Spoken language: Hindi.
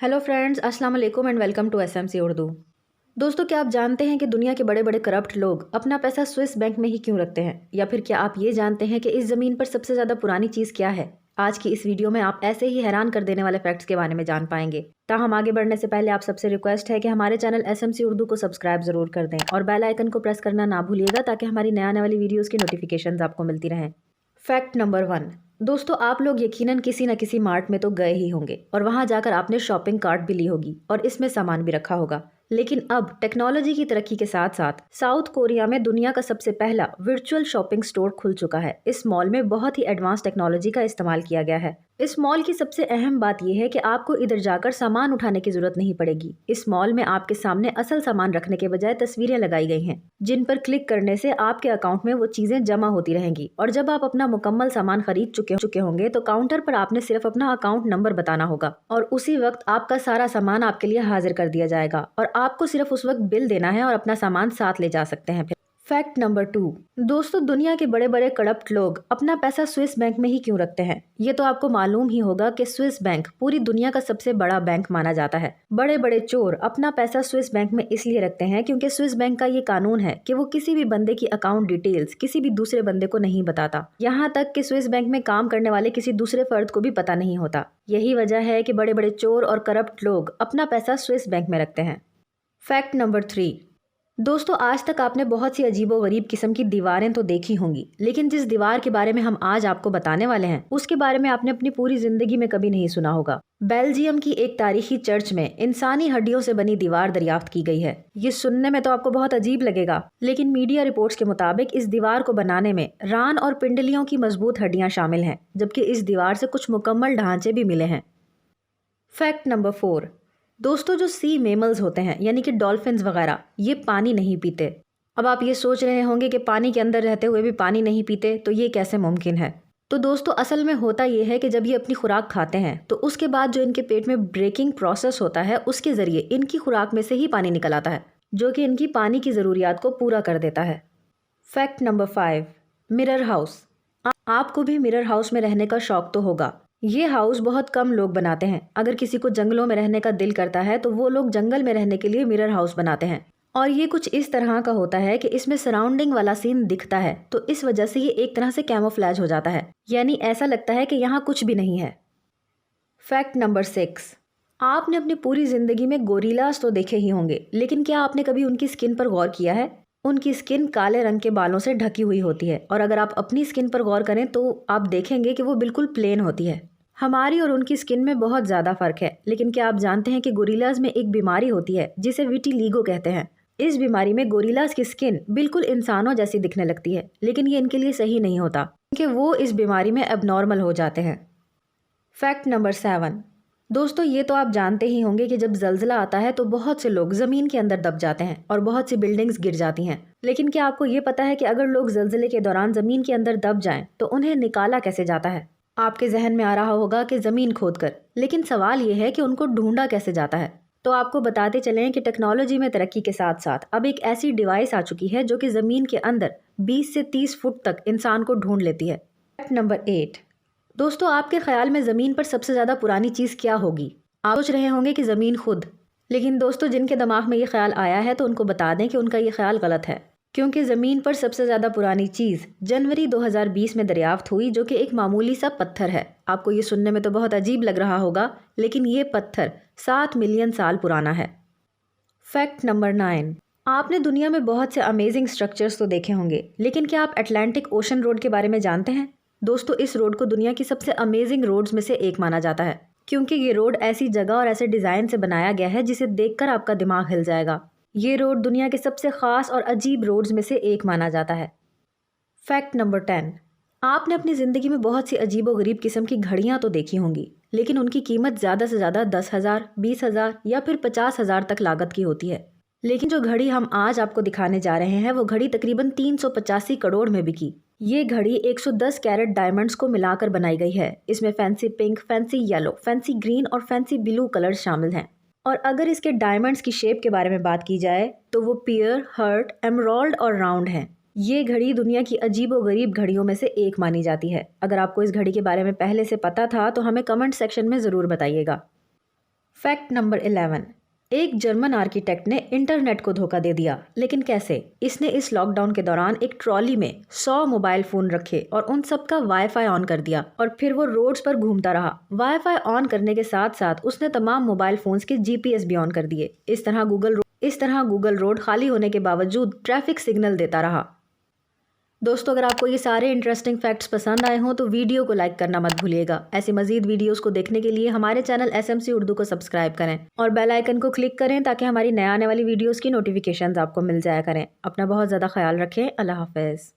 हेलो फ्रेंड्स, अस्सलाम वालेकुम and welcome to SMC Urdu. दोस्तों, क्या आप जानते हैं कि दुनिया के बड़े बड़े करप्ट लोग अपना पैसा स्विस बैंक में ही क्यों रखते हैं? या फिर क्या आप ये जानते हैं कि इस ज़मीन पर सबसे ज़्यादा पुरानी चीज़ क्या है? आज की इस वीडियो में आप ऐसे ही हैरान कर देने वाले फैक्ट्स के बारे में जान पाएंगे। ताहम आगे बढ़ने से पहले आप सबसे रिक्वेस्ट है कि हमारे चैनल एसएमसी उर्दू को सब्सक्राइब जरूर कर दें और बेल आइकन को प्रेस करना ना भूलिएगा ताकि हमारी नए आने वाली वीडियोज़ की नोटिफिकेशन आपको मिलती रहें। Fact number 1। दोस्तों, आप लोग यकीनन किसी न किसी मार्ट में तो गए ही होंगे और वहां जाकर आपने शॉपिंग कार्ट भी ली होगी और इसमें सामान भी रखा होगा। लेकिन अब टेक्नोलॉजी की तरक्की के साथ साथ साउथ कोरिया में दुनिया का सबसे पहला वर्चुअल शॉपिंग स्टोर खुल चुका है। इस मॉल में बहुत ही एडवांस टेक्नोलॉजी का इस्तेमाल किया गया है। इस मॉल की सबसे अहम बात यह है कि आपको इधर जाकर सामान उठाने की जरूरत नहीं पड़ेगी। इस मॉल में आपके सामने असल सामान रखने के बजाय तस्वीरें लगाई गई हैं, जिन पर क्लिक करने से आपके अकाउंट में वो चीजें जमा होती रहेंगी और जब आप अपना मुकम्मल सामान खरीद चुके होंगे तो काउंटर पर आपने सिर्फ अपना अकाउंट नंबर बताना होगा और उसी वक्त आपका सारा सामान आपके लिए हाजिर कर दिया जाएगा और आपको सिर्फ उस वक्त बिल देना है और अपना सामान साथ ले जा सकते हैं। Fact number 2। दोस्तों, दुनिया के बड़े बड़े करप्ट लोग अपना पैसा स्विस बैंक में ही क्यों रखते हैं? ये तो आपको मालूम ही होगा कि स्विस बैंक पूरी दुनिया का सबसे बड़ा बैंक माना जाता है। बड़े बड़े चोर अपना पैसा स्विस बैंक में इसलिए रखते हैं क्योंकि स्विस बैंक का ये कानून है कि वो किसी भी बंदे की अकाउंट डिटेल्स किसी भी दूसरे बंदे को नहीं बताता। यहाँ तक कि स्विस बैंक में काम करने वाले किसी दूसरे फर्द को भी पता नहीं होता। यही वजह है कि बड़े बड़े चोर और करप्ट लोग अपना पैसा स्विस बैंक में रखते हैं। Fact number 3। दोस्तों, आज तक आपने बहुत सी अजीबोगरीब किस्म की दीवारें तो देखी होंगी, लेकिन जिस दीवार के बारे में हम आज आपको बताने वाले हैं उसके बारे में आपने अपनी पूरी जिंदगी में कभी नहीं सुना होगा। बेल्जियम की एक तारीखी चर्च में इंसानी हड्डियों से बनी दीवार दरियाफ्त की गई है। ये सुनने में तो आपको बहुत अजीब लगेगा, लेकिन मीडिया रिपोर्ट्स के मुताबिक इस दीवार को बनाने में रान और पिंडलियों की मजबूत हड्डियां शामिल हैं, जबकि इस दीवार से कुछ मुकम्मल ढांचे भी मिले हैं। Fact number 4। दोस्तों, जो सी मेमल्स होते हैं यानी कि डॉल्फिन्स वगैरह, ये पानी नहीं पीते। अब आप ये सोच रहे होंगे कि पानी के अंदर रहते हुए भी पानी नहीं पीते, तो ये कैसे मुमकिन है? तो दोस्तों, असल में होता ये है कि जब ये अपनी खुराक खाते हैं तो उसके बाद जो इनके पेट में ब्रेकिंग प्रोसेस होता है उसके जरिए इनकी खुराक में से ही पानी निकल आता है, जो कि इनकी पानी की ज़रूरियात को पूरा कर देता है। Fact number 5। Mirror house. आपको भी मिरर हाउस में रहने का शौक तो होगा। ये हाउस बहुत कम लोग बनाते हैं। अगर किसी को जंगलों में रहने का दिल करता है तो वो लोग जंगल में रहने के लिए मिरर हाउस बनाते हैं और ये कुछ इस तरह का होता है कि इसमें सराउंडिंग वाला सीन दिखता है, तो इस वजह से ये एक तरह से कैमोफ्लेज हो जाता है, यानी ऐसा लगता है कि यहाँ कुछ भी नहीं है। Fact number 6। आपने अपनी पूरी जिंदगी में गोरिल्लास तो देखे ही होंगे, लेकिन क्या आपने कभी उनकी स्किन पर गौर किया है? उनकी स्किन काले रंग के बालों से ढकी हुई होती है और अगर आप अपनी स्किन पर गौर करें तो आप देखेंगे कि वो बिल्कुल प्लेन होती है। हमारी और उनकी स्किन में बहुत ज़्यादा फर्क है, लेकिन क्या आप जानते हैं कि गोरिल्लाज में एक बीमारी होती है जिसे विटिलिगो कहते हैं। इस बीमारी में गोरिल्लाज की स्किन बिल्कुल इंसानों जैसी दिखने लगती है, लेकिन ये इनके लिए सही नहीं होता क्योंकि वो इस बीमारी में एबनॉर्मल हो जाते हैं। Fact number 7। दोस्तों, ये तो आप जानते ही होंगे कि जब जल्जला आता है तो बहुत से लोग ज़मीन के अंदर दब जाते हैं और बहुत सी बिल्डिंग्स गिर जाती हैं। लेकिन क्या आपको ये पता है कि अगर लोग जल्जले के दौरान ज़मीन के अंदर दब जाएं तो उन्हें निकाला कैसे जाता है? आपके जहन में आ रहा होगा कि ज़मीन खोदकर, लेकिन सवाल ये है कि उनको ढूंढा कैसे जाता है। तो आपको बताते चलें कि टेक्नोलॉजी में तरक्की के साथ साथ अब एक ऐसी डिवाइस आ चुकी है जो कि ज़मीन के अंदर 20 से 30 फुट तक इंसान को ढूंढ लेती है। Fact number 8। दोस्तों, आपके ख्याल में ज़मीन पर सबसे ज़्यादा पुरानी चीज़ क्या होगी? आप सोच रहे होंगे कि ज़मीन खुद, लेकिन दोस्तों, जिनके दिमाग में ये ख्याल आया है तो उनको बता दें कि उनका ये ख्याल गलत है, क्योंकि ज़मीन पर सबसे ज़्यादा पुरानी चीज़ जनवरी 2020 में दरियाफ्त हुई, जो कि एक मामूली सा पत्थर है। आपको ये सुनने में तो बहुत अजीब लग रहा होगा, लेकिन ये पत्थर 7 मिलियन साल पुराना है। Fact number 9। आपने दुनिया में बहुत से अमेजिंग स्ट्रक्चर्स तो देखे होंगे, लेकिन क्या आप अटलांटिक ओशन रोड के बारे में जानते हैं? दोस्तों, इस रोड को दुनिया की सबसे अमेजिंग रोड्स में से एक माना जाता है, क्योंकि ये रोड ऐसी जगह और ऐसे डिज़ाइन से बनाया गया है जिसे देखकर आपका दिमाग हिल जाएगा। ये रोड दुनिया के सबसे ख़ास और अजीब रोड्स में से एक माना जाता है। Fact number 10। आपने अपनी ज़िंदगी में बहुत सी अजीब व गरीब किस्म की घड़ियाँ तो देखी होंगी, लेकिन उनकी कीमत ज़्यादा से ज़्यादा 10,000, 20,000 या फिर 50,000 तक लागत की होती है। लेकिन जो घड़ी हम आज आपको दिखाने जा रहे हैं वो घड़ी तकरीबन 385 करोड़ में बिकी। ये घड़ी 110 कैरेट डायमंड्स को मिलाकर बनाई गई है। इसमें fancy pink, fancy yellow, fancy green और फैंसी ब्लू कलर शामिल हैं। और अगर इसके डायमंड्स की शेप के बारे में बात की जाए तो वो पियर, हर्ट, एमराल्ड और राउंड हैं। ये घड़ी दुनिया की अजीबो गरीब घड़ियों में से एक मानी जाती है। अगर आपको इस घड़ी के बारे में पहले से पता था तो हमें कमेंट सेक्शन में ज़रूर बताइएगा। Fact number 11। एक जर्मन आर्किटेक्ट ने इंटरनेट को धोखा दे दिया, लेकिन कैसे? इसने इस लॉकडाउन के दौरान एक ट्रॉली में 100 मोबाइल फोन रखे और उन सब का वाईफाई ऑन कर दिया और फिर वो रोड्स पर घूमता रहा। वाईफाई ऑन करने के साथ साथ उसने तमाम मोबाइल फोन्स के जीपीएस भी ऑन कर दिए। इस तरह गूगल रोड खाली होने के बावजूद ट्रैफिक सिग्नल देता रहा। दोस्तों, अगर आपको ये सारे इंटरेस्टिंग फैक्ट्स पसंद आए हों तो वीडियो को लाइक करना मत भूलिएगा। ऐसी मजीद वीडियोस को देखने के लिए हमारे चैनल एसएमसी उर्दू को सब्सक्राइब करें और बेल आइकन को क्लिक करें ताकि हमारी नए आने वाली वीडियोस की नोटिफिकेशंस आपको मिल जाया करें। अपना बहुत ज़्यादा ख्याल रखें। अल्लाह हाफ़िज़।